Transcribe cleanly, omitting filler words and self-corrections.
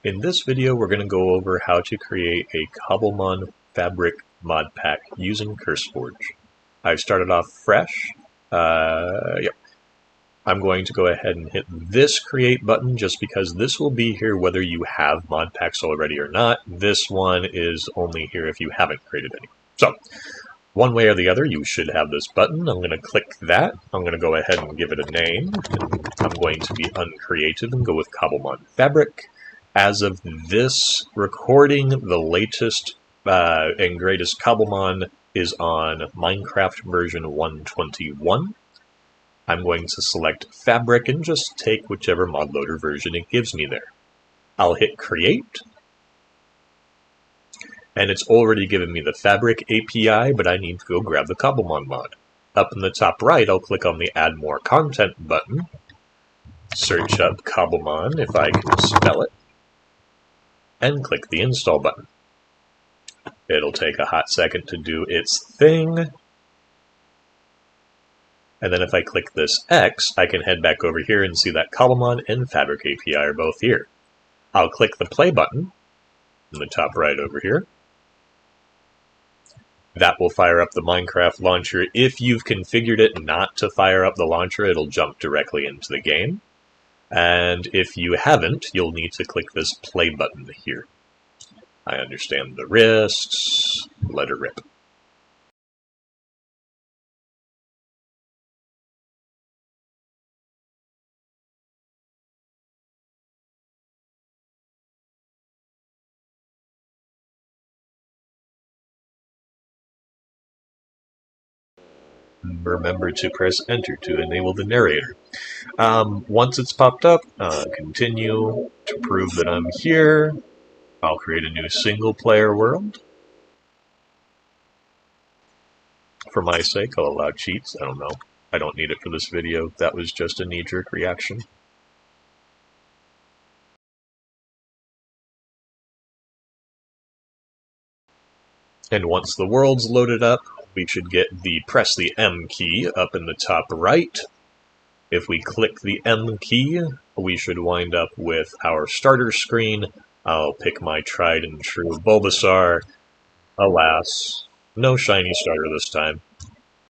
In this video, we're going to go over how to create a Cobblemon fabric mod pack using Curseforge. I've started off fresh. Yep. I'm going to go ahead and hit this create button just because this will be here whether you have mod packs already or not. This one is only here if you haven't created any. So, one way or the other, you should have this button. I'm going to click that. I'm going to go ahead and give it a name. I'm going to be uncreative and go with Cobblemon Fabric. As of this recording, the latest and greatest Cobblemon is on Minecraft version 1.21. I'm going to select Fabric and just take whichever mod loader version it gives me there. I'll hit Create, and it's already given me the Fabric API, but I need to go grab the Cobblemon mod. Up in the top right, I'll click on the Add More Content button, search up Cobblemon if I can spell it, and click the Install button. It'll take a hot second to do its thing. And then if I click this X, I can head back over here and see that Cobblemon and Fabric API are both here. I'll click the play button in the top right over here. That will fire up the Minecraft launcher. If you've configured it not to fire up the launcher, it'll jump directly into the game. And if you haven't, you'll need to click this play button here. I understand the risks. Let her rip. Remember to press enter to enable the narrator. Once it's popped up, continue to prove that I'm here. I'll create a new single player world. For my sake, I'll allow cheats. I don't know. I don't need it for this video. That was just a knee-jerk reaction. And once the world's loaded up, we should press the M key up in the top right. If we click the M key, we should wind up with our starter screen. I'll pick my tried and true Bulbasaur. Alas, no shiny starter this time.